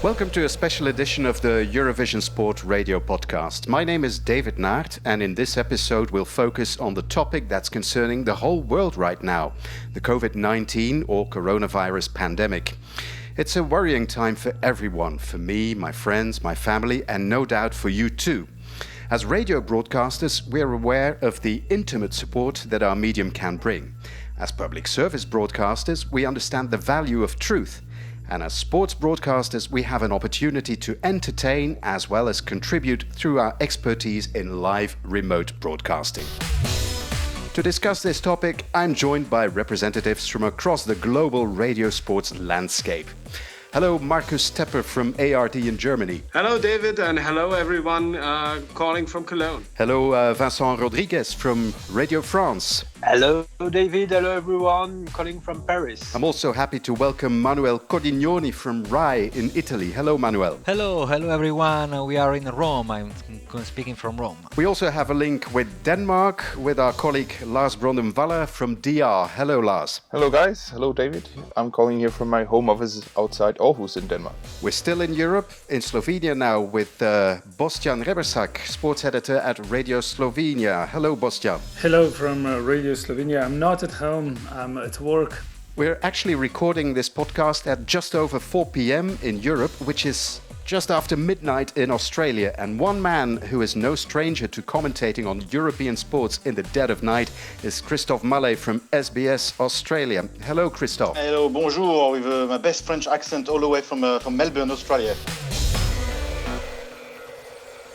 Welcome to a special edition of the Eurovision Sport Radio podcast. My name is David Naert, and in this episode we'll focus on the topic that's concerning the whole world right now, the COVID-19 or coronavirus pandemic. It's a worrying time for everyone, for me, my friends, my family, and no doubt for you too. As radio broadcasters, we're aware of the intimate support that our medium can bring. As public service broadcasters, we understand the value of truth. And as sports broadcasters, we have an opportunity to entertain as well as contribute through our expertise in live remote broadcasting. To discuss this topic, I'm joined by representatives from across the global radio sports landscape. Hello, Markus Tepper from ARD in Germany. Hello, David, and hello, everyone calling from Cologne. Hello, Vincent Rodriguez from Radio France. Hello, David. Hello, everyone. Calling from Paris. I'm also happy to welcome Manuel Cordignoni from RAI in Italy. Hello, Manuel. Hello everyone. We are in Rome. I'm speaking from Rome. We also have a link with Denmark with our colleague Lars Brondum-Waller from DR. Hello, Lars. Hello, guys. Hello, David. I'm calling here from my home office outside Aarhus in Denmark. We're still in Europe, in Slovenia now, with Boštjan Reberšak, sports editor at Radio Slovenia. Hello, Boštjan. Hello from Radio Slovenia. I'm not at home, I'm at work. We're actually recording this podcast at just over 4 p.m. in Europe, which is just after midnight in Australia. And one man who is no stranger to commentating on European sports in the dead of night is Christophe Mallet from SBS Australia. Hello, Christophe. Hello, bonjour, with my best French accent all the way from Melbourne, Australia.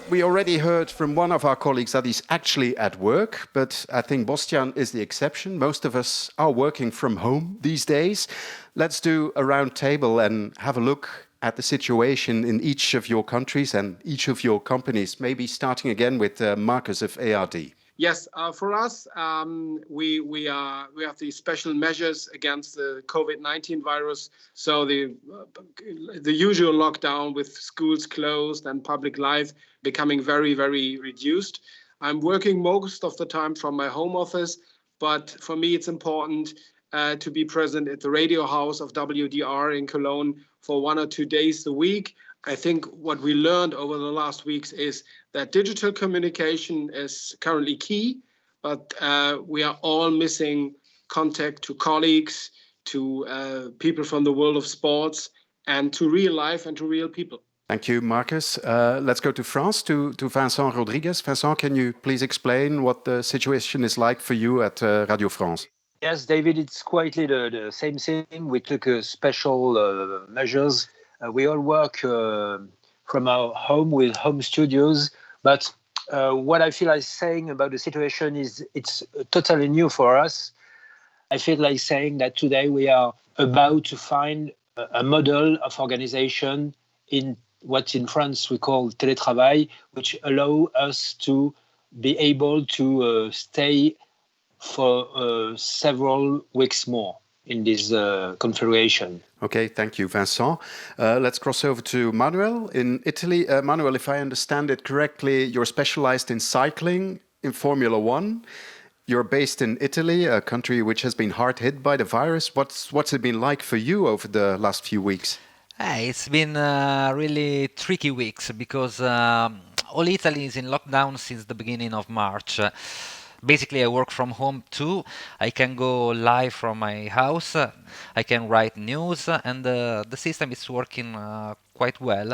We already heard from one of our colleagues that he's actually at work, but I think Boštjan is the exception. Most of us are working from home these days. Let's do a round table and have a look at the situation in each of your countries and each of your companies, maybe starting again with Markus of ARD. Yes, for us, we have these special measures against the COVID-19 virus. So the usual lockdown with schools closed and public life becoming very, very reduced. I'm working most of the time from my home office, but for me it's important to be present at the radio house of WDR in Cologne for 1 or 2 days a week. I think what we learned over the last weeks is that digital communication is currently key, but we are all missing contact to colleagues, to people from the world of sports, and to real life and to real people. Thank you, Markus. Let's go to France, to Vincent Rodriguez. Vincent, can you please explain what the situation is like for you at Radio France? Yes, David, it's quite the same thing. We took special measures. We all work from our home with home studios. But what I feel like saying about the situation is it's totally new for us. I feel like saying that today we are about to find a model of organization in what in France we call télétravail, which allow us to be able to stay for several weeks more in this configuration. Okay, thank you, Vincent. Let's cross over to Manuel in Italy. Manuel, if I understand it correctly, you're specialized in cycling in Formula One. You're based in Italy, a country which has been hard hit by the virus. What's it been like for you over the last few weeks? It's been really tricky weeks because all Italy is in lockdown since the beginning of March. Basically, I work from home too. I can go live from my house. I can write news, and the system is working quite well.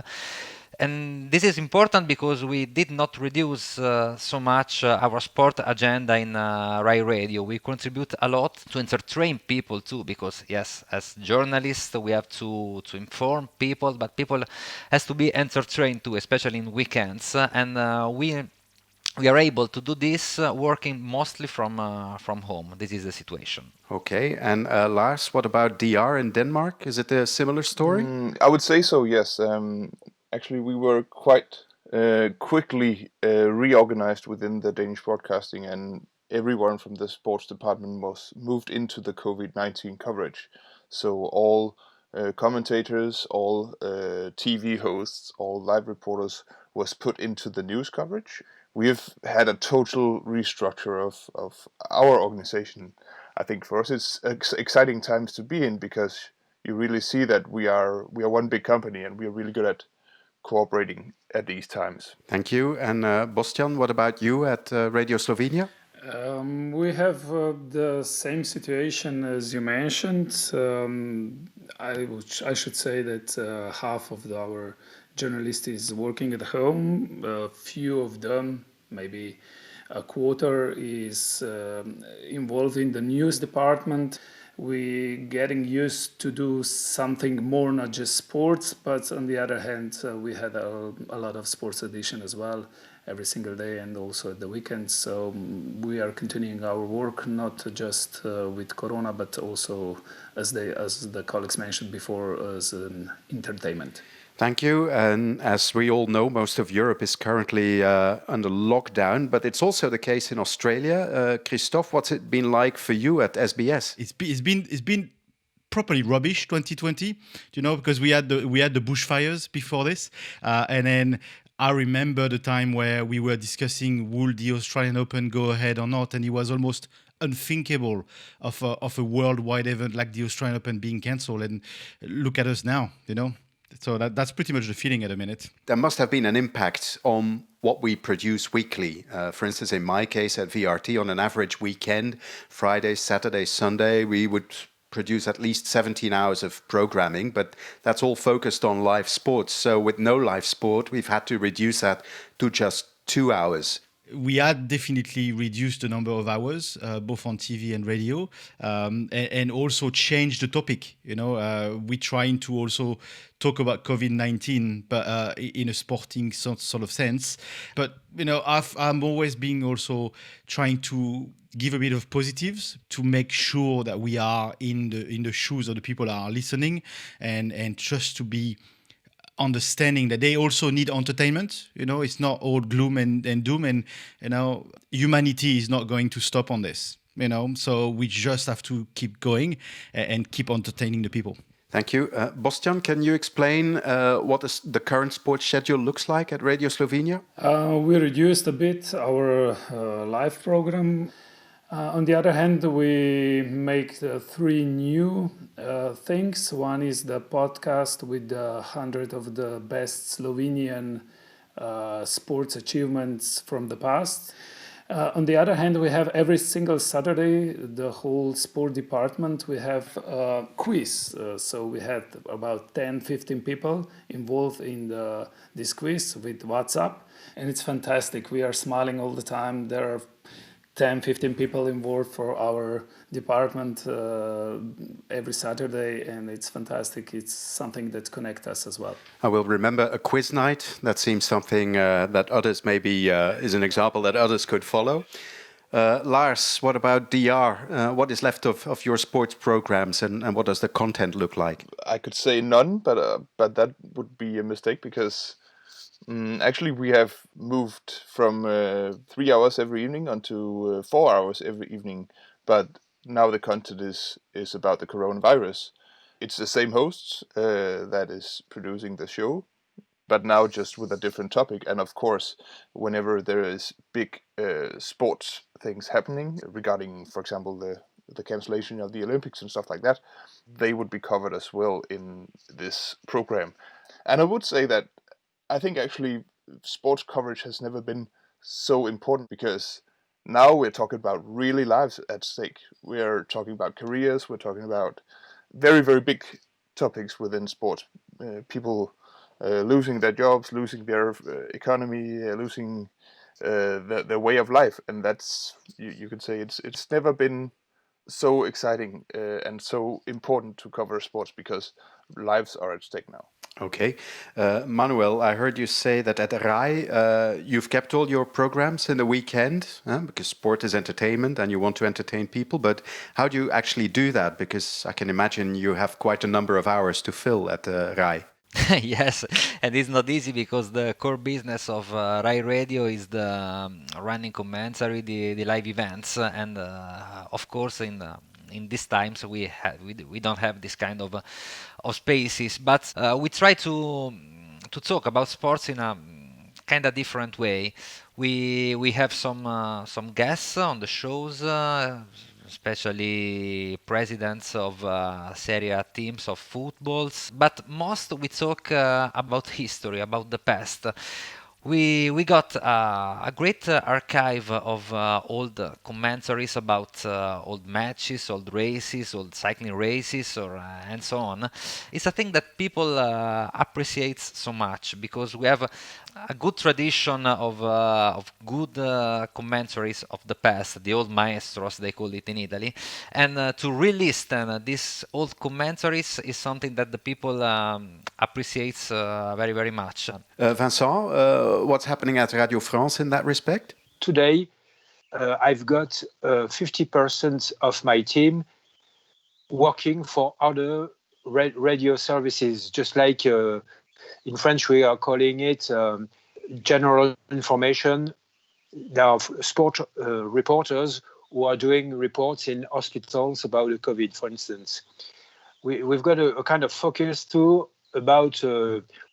And this is important because we did not reduce so much our sport agenda in Rai Radio. We contribute a lot to entertain people too, because yes, as journalists we have to inform people, but people has to be entertained too, especially in weekends. And we are able to do this working mostly from home. This is the situation. Okay, and Lars, what about DR in Denmark? Is it a similar story? I would say so, yes. Actually, we were quite quickly reorganized within the Danish broadcasting, and everyone from the sports department was moved into the COVID-19 coverage. So all commentators, all TV hosts, all live reporters was put into the news coverage. We have had a total restructure of our organization. I think for us it's exciting times to be in because you really see that we are one big company, and we are really good at cooperating at these times. Thank you. And Bostian, what about you at Radio Slovenia? We have the same situation as you mentioned. I should say that half of our journalists is working at home. A few of them, maybe a quarter, is involved in the news department. We getting used to do something more, not just sports, but on the other hand, we had a lot of sports edition as well every single day and also at the weekends. So we are continuing our work, not just with Corona, but also, as the colleagues mentioned before, as an entertainment. Thank you. And as we all know, most of Europe is currently under lockdown, but it's also the case in Australia. Christophe, what's it been like for you at SBS? It's been properly rubbish 2020, because we had the bushfires before this, and then I remember the time where we were discussing would the Australian Open go ahead or not, and it was almost unthinkable of a worldwide event like the Australian Open being cancelled. And look at us now, So that's pretty much the feeling at the minute. There must have been an impact on what we produce weekly. For instance, in my case at VRT, on an average weekend, Friday, Saturday, Sunday, we would produce at least 17 hours of programming, but that's all focused on live sports. So with no live sport, we've had to reduce that to just 2 hours. We had definitely reduced the number of hours, both on TV and radio, and also changed the topic. We're trying to also talk about COVID-19, but in a sporting sort of sense. But I'm always being also trying to give a bit of positives to make sure that we are in the shoes of the people that are listening, and just to be understanding that they also need entertainment. It's not all gloom and doom, and humanity is not going to stop on this. So we just have to keep going and keep entertaining the people. Thank you. Bostian, can you explain what the current sports schedule looks like at Radio Slovenia? We reduced a bit our live program. On the other hand, we make 3 new things. One is the podcast with 100 of the best Slovenian sports achievements from the past. On the other hand, we have every single Saturday, the whole sport department, we have a quiz. So we had about 10-15 people involved in this quiz with WhatsApp. And it's fantastic. We are smiling all the time. There are 10-15 people involved for our department every Saturday, and it's fantastic. It's something that connects us as well. I will remember a quiz night. That seems something that others maybe is an example that others could follow. Lars, what about DR? What is left of your sports programs, and what does the content look like? I could say none, but that would be a mistake, because actually we have moved from 3 hours every evening onto 4 hours every evening, but now the content is about the coronavirus. It's the same hosts that is producing the show, but now just with a different topic. And of course, whenever there is big sports things happening regarding, for example, the cancellation of the Olympics and stuff like that, they would be covered as well in this program. And I would say that I think actually sports coverage has never been so important, because now we're talking about really lives at stake. We're talking about careers. We're talking about very, very big topics within sports. People losing their jobs, losing their economy, losing their way of life. And that's, you could say, it's never been so exciting and so important to cover sports, because lives are at stake now. Okay. Manuel, I heard you say that at RAI you've kept all your programs in the weekend because sport is entertainment and you want to entertain people. But how do you actually do that? Because I can imagine you have quite a number of hours to fill at RAI. Yes, and it's not easy because the core business of Rai Radio is the running commentary, the live events, and of course in these times we don't have this kind of spaces, but we try to talk about sports in a kind of different way. We have some guests on the shows. especially presidents of Serie A teams of footballs. But most we talk about history, about the past. We got a great archive of old commentaries about old matches, old races, old cycling races, or and so on. It's a thing that people appreciate so much because we have a good tradition of good commentaries of the past, the old maestros they call it in Italy, and to re-listen these old commentaries is something that the people appreciates very very much. Vincent, what's happening at Radio France in that respect? Today, I've got 50% of my team working for other radio services, just like in French we are calling it general information. There are sport reporters who are doing reports in hospitals about the COVID, for instance. We've got a kind of focus too about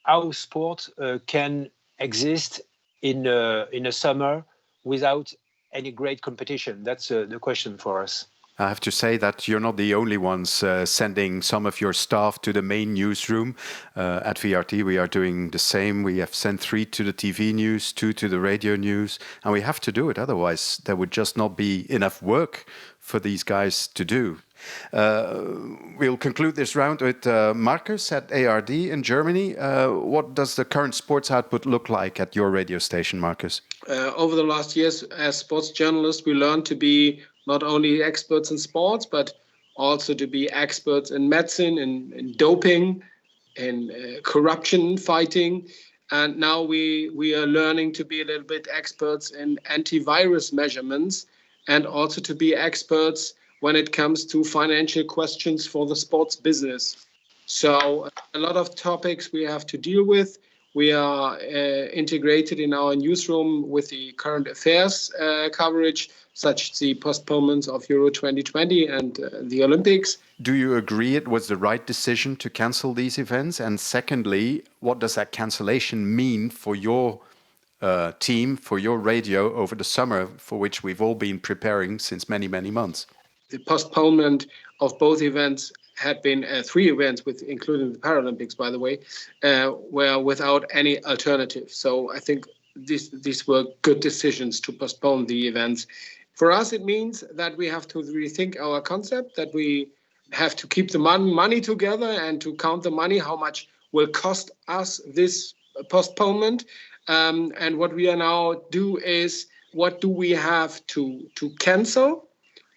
how sport can exist in a summer without any great competition. That's the question for us. I have to say that you're not the only ones sending some of your staff to the main newsroom. At VRT, we are doing the same. We have sent 3 to the TV news, 2 to the radio news, and we have to do it. Otherwise, there would just not be enough work for these guys to do. We'll conclude this round with Marcus at ARD in Germany. What does the current sports output look like at your radio station, Marcus? Over the last years, as sports journalists, we learned to be not only experts in sports, but also to be experts in medicine, in doping, in corruption fighting. And now we are learning to be a little bit experts in antivirus measurements and also to be experts when it comes to financial questions for the sports business. So a lot of topics we have to deal with. We are integrated in our newsroom with the current affairs coverage, such as the postponements of Euro 2020 and the Olympics. Do you agree it was the right decision to cancel these events? And secondly, what does that cancellation mean for your team, for your radio over the summer, for which we've all been preparing since many, many months? The postponement of both events had been 3 events, with including the Paralympics, by the way, were without any alternative. So I think these were good decisions to postpone the events. For us, it means that we have to rethink our concept, that we have to keep the money together and to count the money, how much will cost us this postponement. And what we are now do is, what do we have to cancel?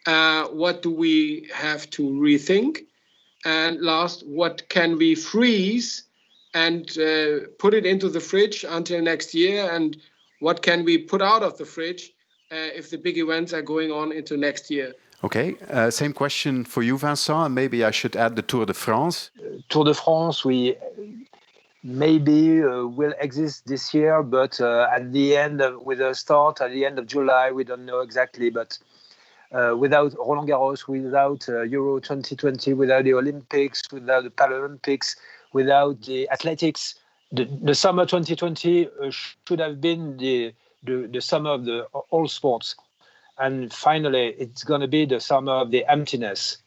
What do we have to rethink? And last, what can we freeze and put it into the fridge until next year? And what can we put out of the fridge if the big events are going on into next year? Okay, same question for you, Vincent. And maybe I should add the Tour de France. Tour de France, we maybe will exist this year, but at the end, with a start at the end of July, we don't know exactly. But without Roland Garros, without Euro 2020, without the Olympics, without the Paralympics, without the athletics, the summer 2020 should have been the summer of all sports. And finally, it's going to be the summer of the emptiness.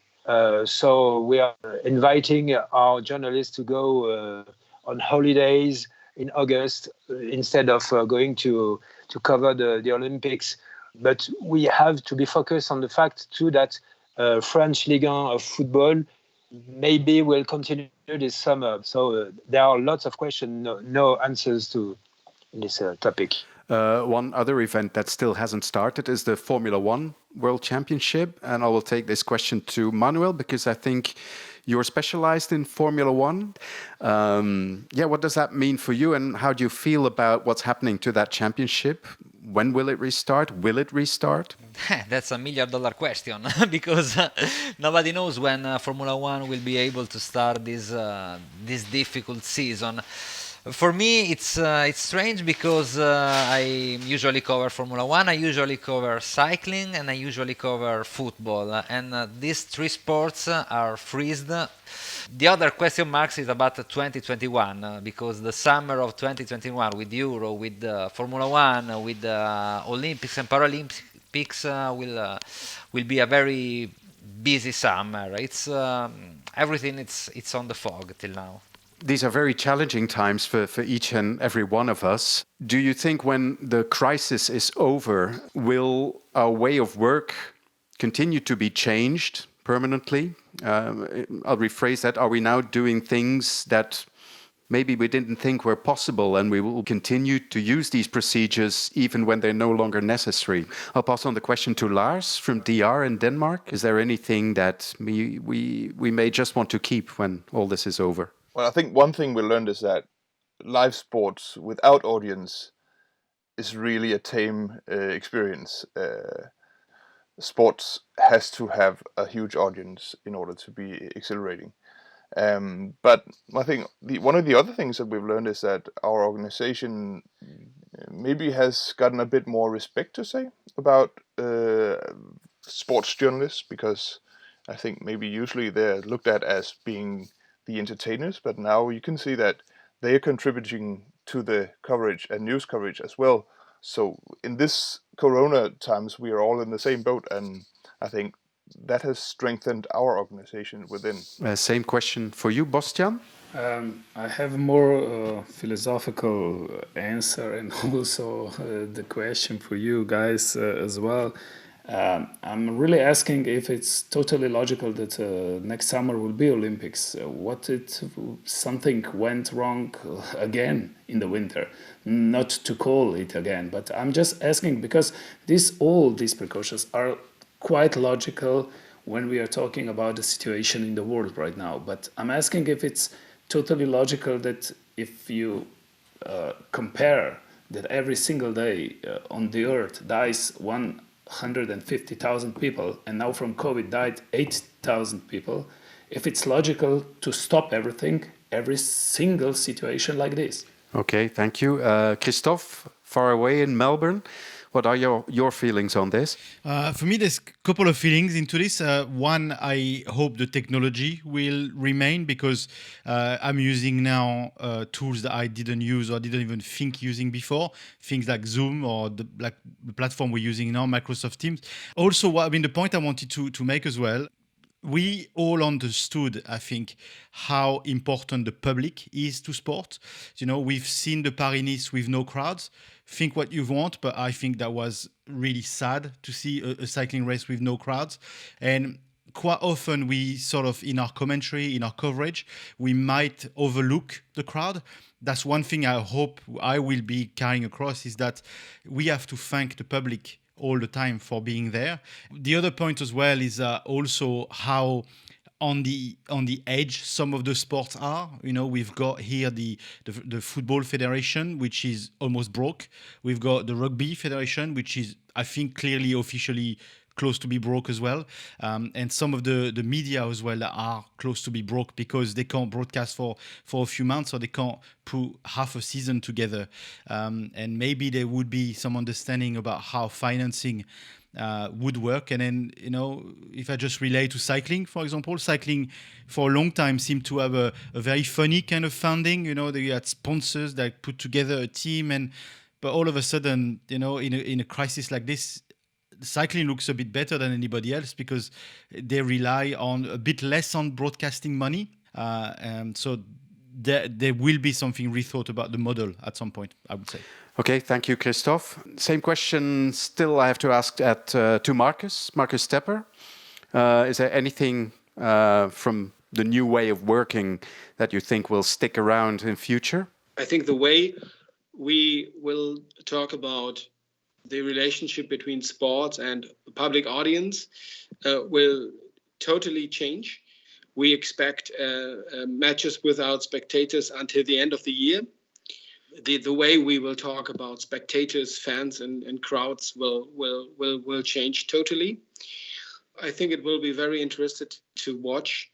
So we are inviting our journalists to go on holidays in August instead of going to cover the Olympics. But we have to be focused on the fact, too, that French Ligue 1 of football maybe will continue this summer. So there are lots of questions, no answers to this topic. One other event that still hasn't started is the Formula One World Championship. And I will take this question to Manuel, because I think you're specialized in Formula One. What does that mean for you? And how do you feel about what's happening to that championship? When will it restart? Will it restart? That's $1 million question because nobody knows when Formula One will be able to start this difficult season. For me, it's strange because I usually cover Formula One, I usually cover cycling, and I usually cover football. And these 3 sports are freezed. The other question marks is about 2021, because the summer of 2021 with Euro, with Formula One, with Olympics and Olympics will be a very busy summer. It's everything. It's on the fog till now. These are very challenging times for each and every one of us. Do you think when the crisis is over, will our way of work continue to be changed permanently? I'll rephrase that. Are we now doing things that maybe we didn't think were possible, and we will continue to use these procedures even when they're no longer necessary? I'll pass on the question to Lars from DR in Denmark. Is there anything that we may just want to keep when all this is over? Well, I think one thing we learned is that live sports without audience is really a tame experience. Sports has to have a huge audience in order to be exhilarating. But I think one of the other things that we've learned is that our organization maybe has gotten a bit more respect, to say, about sports journalists, because I think maybe usually they're looked at as being the entertainers, but now you can see that they are contributing to the coverage and news coverage as well. So in this Corona times, we are all in the same boat, and I think that has strengthened our organization within. Same question for you, Bostian. I have a more philosophical answer, and also the question for you guys as well. I'm really asking if it's totally logical that next summer will be Olympics. What if something went wrong again in the winter? Not to call it again, but I'm just asking because all these precautions are quite logical when we are talking about the situation in the world right now. But I'm asking if it's totally logical that if you compare that every single day on the earth dies 150,000 people, and now from COVID died 8,000 people, if it's logical to stop every single situation like this. Okay, thank you. Christophe, far away in Melbourne, what are your feelings on this? For me, there's a couple of feelings into this. One, I hope the technology will remain, because I'm using now tools that I didn't use or didn't even think using before. Things like Zoom or the platform we're using now, Microsoft Teams. Also, the point I wanted to make as well, we all understood, I think, how important the public is to sport. We've seen the Paris-Nice with no crowds. Think what you want, but I think that was really sad to see a cycling race with no crowds. And quite often we sort of, in our commentary, in our coverage, we might overlook the crowd. That's one thing I hope I will be carrying across, is that we have to thank the public all the time for being there. The other point as well is also how on the edge some of the sports are. We've got here the Football Federation, which is almost broke. We've got the Rugby Federation, which is, I think, clearly officially close to be broke as well, and some of the media as well are close to be broke because they can't broadcast for a few months, or they can't put half a season together, and maybe there would be some understanding about how financing would work. And then, if I just relate to cycling, for example, cycling for a long time seemed to have a very funny kind of funding. They had sponsors that put together a team, but all of a sudden, in a crisis like this, cycling looks a bit better than anybody else because they rely on a bit less on broadcasting money. So there will be something rethought about the model at some point, I would say. Okay, thank you, Christophe. Same question still I have to ask to Marcus Stepper. Is there anything from the new way of working that you think will stick around in future? I think the way we will talk about the relationship between sports and the public audience will totally change. We expect matches without spectators until the end of the year. The way we will talk about spectators, fans, and crowds will change totally. I think it will be very interesting to watch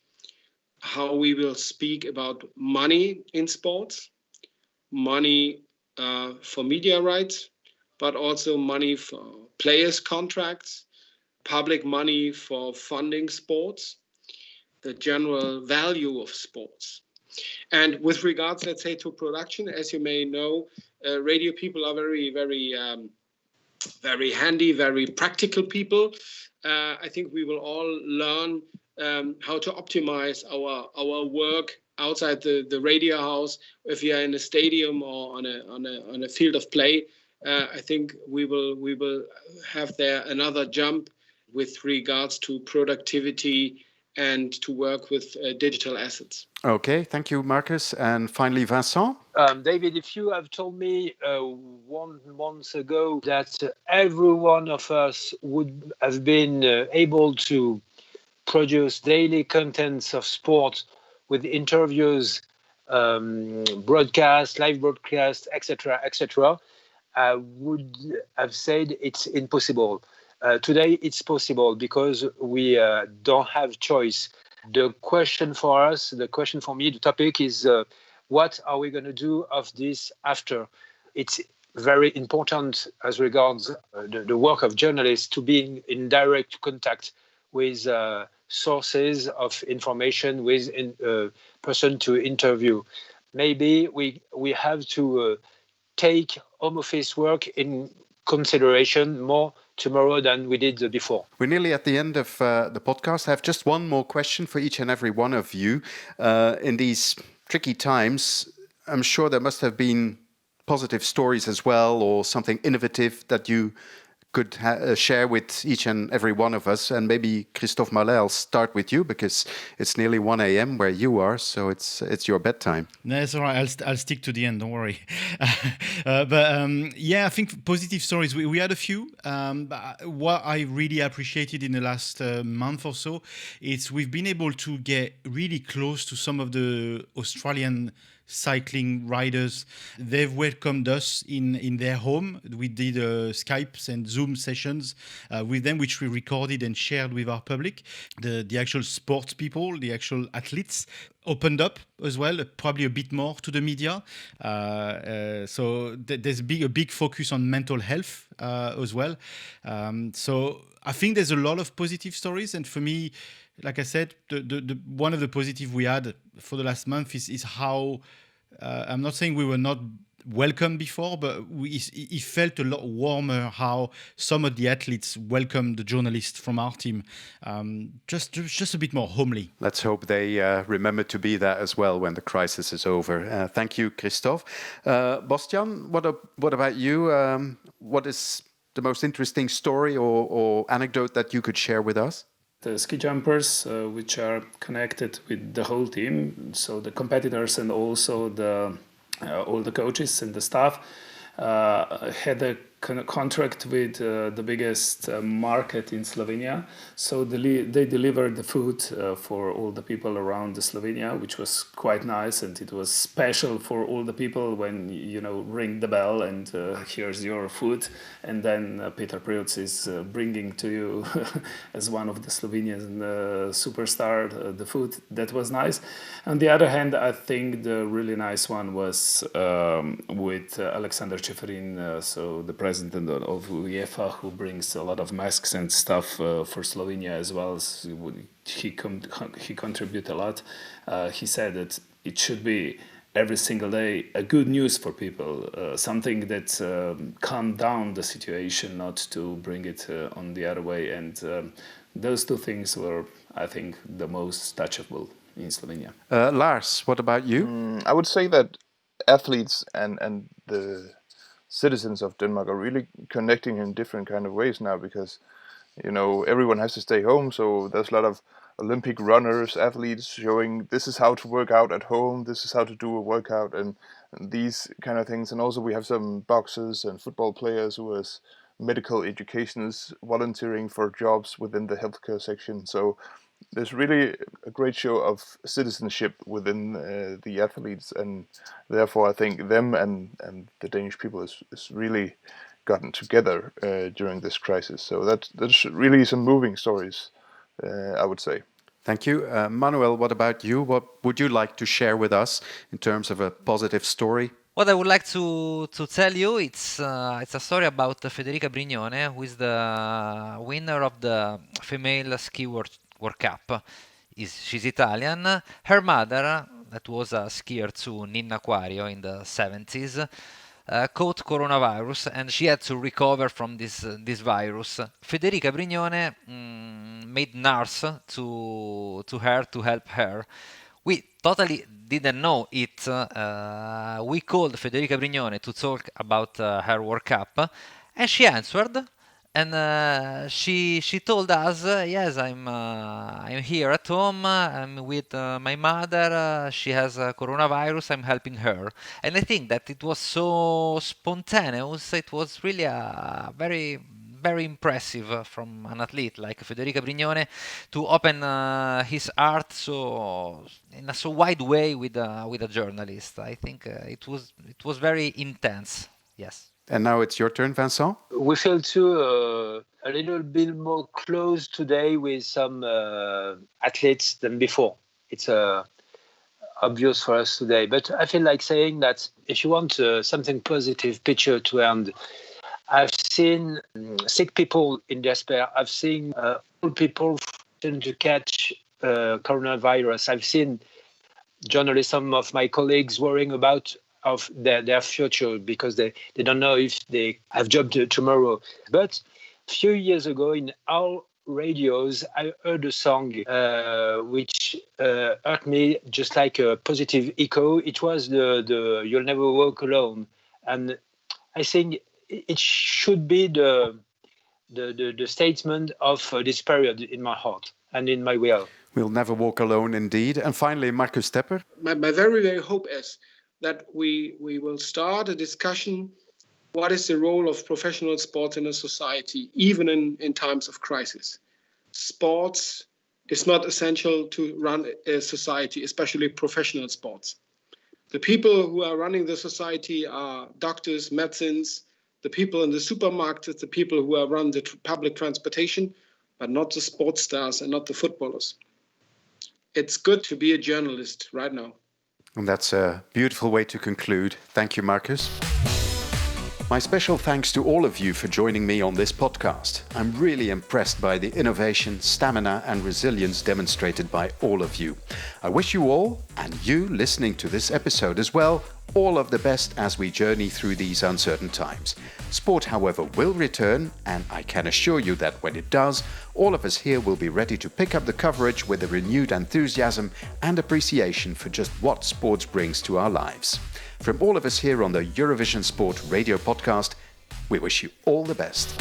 how we will speak about money in sports, money for media rights, but also money for players' contracts, public money for funding sports, the general value of sports. And with regards, let's say, to production, as you may know, radio people are very, very very handy, very practical people. I think we will all learn how to optimize our work outside the radio house. If you are in a stadium or on a field of play, I think we will have there another jump with regards to productivity and to work with digital assets. Okay, thank you, Marcus. And finally, Vincent. David, if you have told me 1 month ago that every one of us would have been able to produce daily contents of sport with interviews, broadcasts, live broadcasts, etc., I would have said it's impossible. Today, it's possible because we don't have choice. The question for us, the question for me, the topic is what are we going to do of this after? It's very important as regards the work of journalists to be in direct contact with sources of information, with a person to interview. Maybe we have to take home office work in consideration more tomorrow than we did before. We're nearly at the end of the podcast. I have just one more question for each and every one of you. In these tricky times, I'm sure there must have been positive stories as well, or something innovative that you could share with each and every one of us. And maybe Christophe Mallet, I'll start with you because it's nearly 1 a.m. where you are, so it's your bedtime. No, it's all right. I'll stick to the end. Don't worry. But yeah, I think positive stories. We had a few. But what I really appreciated in the last month or so is we've been able to get really close to some of the Australian cycling riders. They've welcomed us in their home. We did Skypes and Zoom sessions with them, which we recorded and shared with our public. The actual sports people, the actual athletes, opened up as well, probably a bit more to the media. So there's a big focus on mental health as well. So I think there's a lot of positive stories, and for me, like I said, the one of the positive we had for the last month is how I'm not saying we were not welcome before, but it felt a lot warmer how some of the athletes welcomed the journalists from our team, just a bit more homely. Let's hope they remember to be that as well when the crisis is over. Thank you, Christophe. Bastian, what about you? What is the most interesting story or anecdote that you could share with us? The ski jumpers, which are connected with the whole team, so the competitors and also all the coaches and the staff, had a contract with the biggest market in Slovenia. So they delivered the food for all the people around Slovenia, which was quite nice, and it was special for all the people when ring the bell and here's your food, and then Peter Preuss is bringing to you as one of the Slovenian superstar the food. That was nice. On the other hand, I think the really nice one was with Alexander Čeferin, so the president of UEFA, who brings a lot of masks and stuff for Slovenia as well. So he contributed a lot. He said that it should be every single day a good news for people, something that calm down the situation, not to bring it on the other way. And those two things were, I think, the most touchable in Slovenia. Lars, what about you? I would say that athletes and the citizens of Denmark are really connecting in different kind of ways now, because everyone has to stay home, so there's a lot of Olympic runners, athletes showing this is how to work out at home, this is how to do a workout, and these kind of things. And also we have some boxers and football players who has medical educationists volunteering for jobs within the healthcare section. So there's really a great show of citizenship within the athletes, and therefore I think them and the Danish people is really gotten together during this crisis. So that's really some moving stories, I would say. Thank you. Manuel, what about you? What would you like to share with us in terms of a positive story? What I would like to tell you, it's a story about Federica Brignone, who is the winner of the female ski World Cup. She's Italian. Her mother, that was a skier too, Ninna Quario, in the 70s, caught coronavirus, and she had to recover from this virus. Federica Brignone made nurse to her to help her. We totally didn't know it. We called Federica Brignone to talk about her World Cup, and she answered. And she told us, yes, I'm here at home. I'm with my mother. She has coronavirus. I'm helping her. And I think that it was so spontaneous. It was really very very impressive from an athlete like Federica Brignone to open his heart in a so wide way with a journalist. I think it was very intense. Yes. And now it's your turn, Vincent. We feel too a little bit more close today with some athletes than before. It's obvious for us today. But I feel like saying that if you want something positive picture to end, I've seen sick people in despair. I've seen old people trying to catch coronavirus. I've seen journalists, some of my colleagues worrying about of their future because they don't know if they have job tomorrow. But a few years ago in our radios, I heard a song which hurt me just like a positive echo. It was the You'll Never Walk Alone. And I think it should be the statement of this period in my heart and in my will. We'll never walk alone, indeed. And finally, Marcus Tepper. My very, very hope is that we will start a discussion. What is the role of professional sports in a society, even in times of crisis? Sports is not essential to run a society, especially professional sports. The people who are running the society are doctors, medicines, the people in the supermarkets, the people who are run the public transportation, but not the sports stars and not the footballers. It's good to be a journalist right now. And that's a beautiful way to conclude. Thank you, Marcus. My special thanks to all of you for joining me on this podcast. I'm really impressed by the innovation, stamina, and resilience demonstrated by all of you. I wish you all, and you listening to this episode as well, all of the best as we journey through these uncertain times. Sport, however, will return, and I can assure you that when it does, all of us here will be ready to pick up the coverage with a renewed enthusiasm and appreciation for just what sports brings to our lives. From all of us here on the Eurovision Sport Radio Podcast, we wish you all the best.